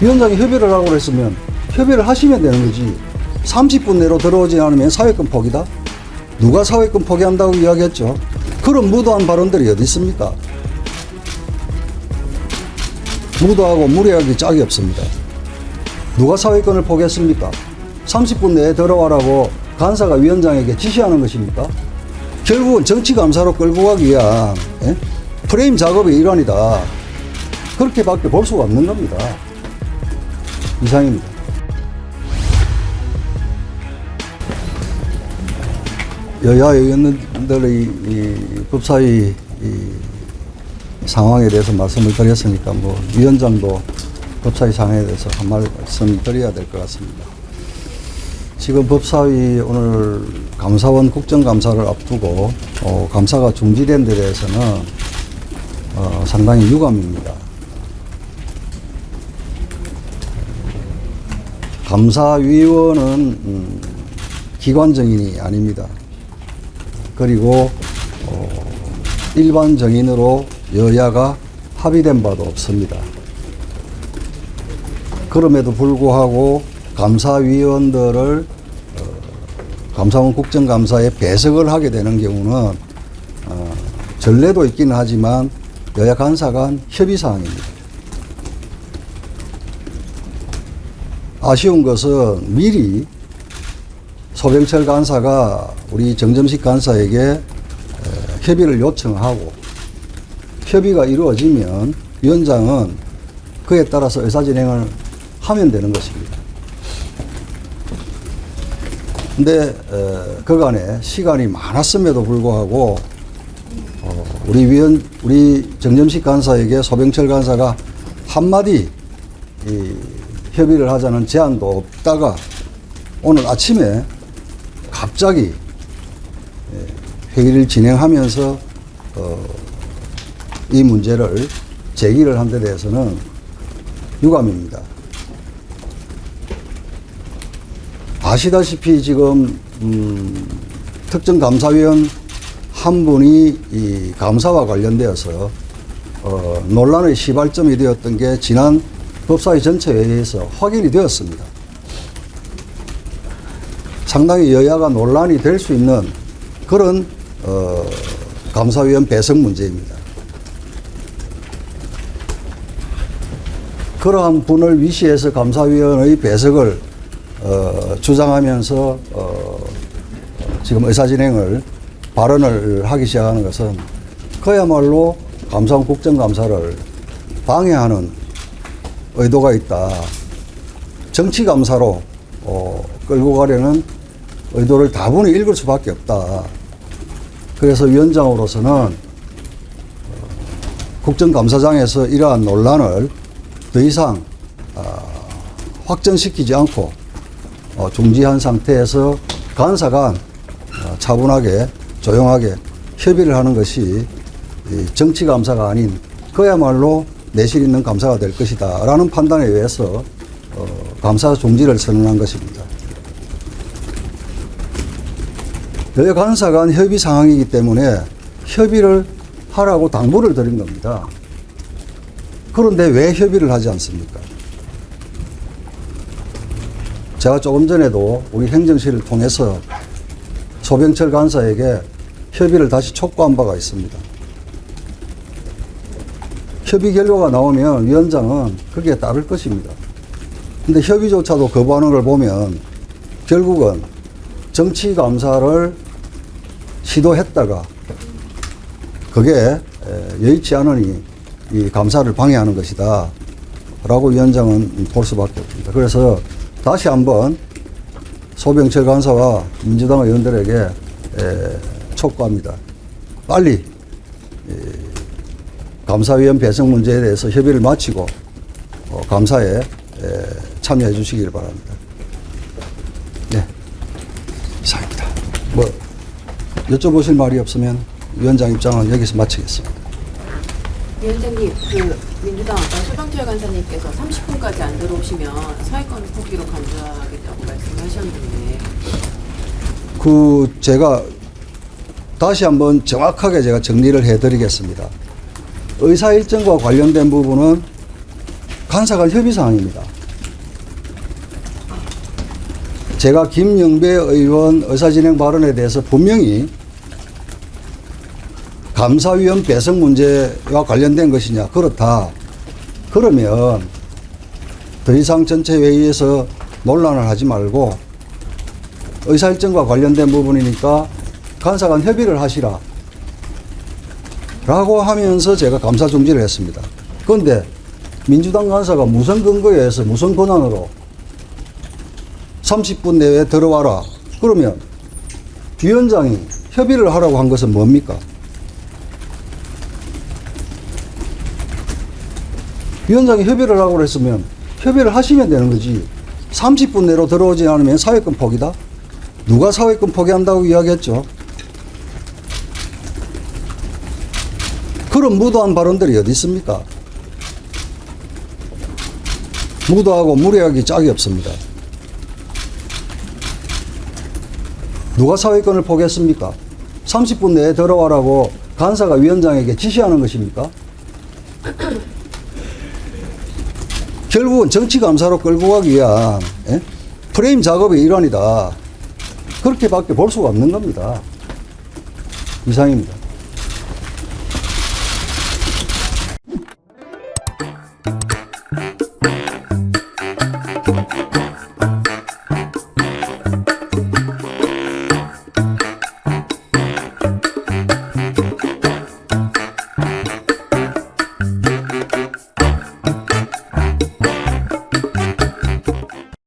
위원장이 협의를 하고 그랬으면 협의를 하시면 되는 거지. 30분 내로 들어오지 않으면 사회권 포기다? 누가 사회권 포기한다고 이야기했죠? 그런 무도한 발언들이 어디 있습니까? 무도하고 무례하기 짝이 없습니다. 누가 사회권을 포기했습니까? 30분 내에 들어와라고 간사가 위원장에게 지시하는 것입니까? 결국은 정치감사로 끌고 가기 위한 프레임 작업의 일환이다. 그렇게밖에 볼 수가 없는 겁니다. 이상입니다. 여야 의원들의 이 법사위 상황에 대해서 말씀을 드렸으니까 위원장도 법사위 상황에 대해서 한 말씀 드려야 될 것 같습니다. 지금 법사위 오늘 감사원 국정감사를 앞두고 감사가 중지된 데 대해서는 상당히 유감입니다. 감사위원은 기관 정인이 아닙니다. 그리고 일반 정인으로 여야가 합의된 바도 없습니다. 그럼에도 불구하고 감사위원들을 감사원 국정감사에 배석을 하게 되는 경우는 전례도 있기는 하지만 여야 간사 간 협의사항입니다. 아쉬운 것은 미리 소병철 간사가 우리 정점식 간사에게 협의를 요청하고 협의가 이루어지면 위원장은 그에 따라서 의사진행을 하면 되는 것입니다. 근데 그간에 시간이 많았음에도 불구하고 우리 정점식 간사에게 소병철 간사가 한마디 협의를 하자는 제안도 없다가 오늘 아침에 갑자기 회의를 진행하면서 이 문제를 제기를 한 데 대해서는 유감입니다. 아시다시피 지금 특정 감사위원 한 분이 이 감사와 관련되어서 논란의 시발점이 되었던 게 지난 법사위 전체 회의에서 확인이 되었습니다. 상당히 여야가 논란이 될 수 있는 그런 감사위원 배석 문제입니다. 그러한 분을 위시해서 감사위원의 배석을 주장하면서 지금 의사진행을 발언을 하기 시작하는 것은 그야말로 감사원 국정감사를 방해하는 의도가 있다. 정치감사로 끌고 가려는 의도를 다분히 읽을 수밖에 없다. 그래서 위원장으로서는 국정감사장에서 이러한 논란을 더 이상 확전시키지 않고 중지한 상태에서 간사 간 차분하게 조용하게 협의를 하는 것이 정치감사가 아닌 그야말로 내실 있는 감사가 될 것이다 라는 판단에 의해서 감사 중지를 선언한 것입니다. 여야 간사 간 협의 상황이기 때문에 협의를 하라고 당부를 드린 겁니다. 그런데 왜 협의를 하지 않습니까? 제가 조금 전에도 우리 행정실을 통해서 소병철 간사에게 협의를 다시 촉구한 바가 있습니다. 협의 결과가 나오면 위원장은 거기에 따를 것입니다. 근데 협의조차도 거부하는 걸 보면 결국은 정치감사를 시도했다가 그게 여의치 않으니 이 감사를 방해하는 것이다 라고 위원장은 볼 수밖에 없습니다. 그래서 다시 한번 소병철 간사와 민주당 의원들에게 촉구합니다. 빨리 감사위원 배석 문제에 대해서 협의를 마치고 감사에 참여해 주시길 바랍니다. 네, 이상입니다. 여쭤보실 말이 없으면 위원장 입장은 여기서 마치겠습니다. 위원장님, 민주당 아까 소병철 간사님께서 30분까지 안 들어오시면 사회권 포기로 간주하겠다고 말씀하셨는데. 제가 다시 한번 정확하게 제가 정리를 해드리겠습니다. 의사 일정과 관련된 부분은 간사 간 협의사항입니다. 제가 김영배 의원 의사진행 발언에 대해서 분명히 감사위원 배석 문제와 관련된 것이냐, 그렇다. 그러면 더 이상 전체 회의에서 논란을 하지 말고 의사일정과 관련된 부분이니까 간사 간 협의를 하시라 라고 하면서 제가 감사 중지를 했습니다. 그런데 민주당 간사가 무슨 근거에 의해서 무슨 권한으로 30분 내에 들어와라. 그러면 위원장이 협의를 하라고 한 것은 뭡니까? 위원장이 협의를 하라고 했으면 협의를 하시면 되는 거지. 30분 내로 들어오지 않으면 사회권 포기다? 누가 사회권 포기한다고 이야기했죠? 그런 무도한 발언들이 어디 있습니까? 무도하고 무례하기 짝이 없습니다. 누가 사회권을 포기했습니까? 30분 내에 들어와라고 간사가 위원장에게 지시하는 것입니까? 결국은 정치감사로 끌고 가기 위한 프레임 작업의 일환이다. 그렇게밖에 볼 수가 없는 겁니다. 이상입니다.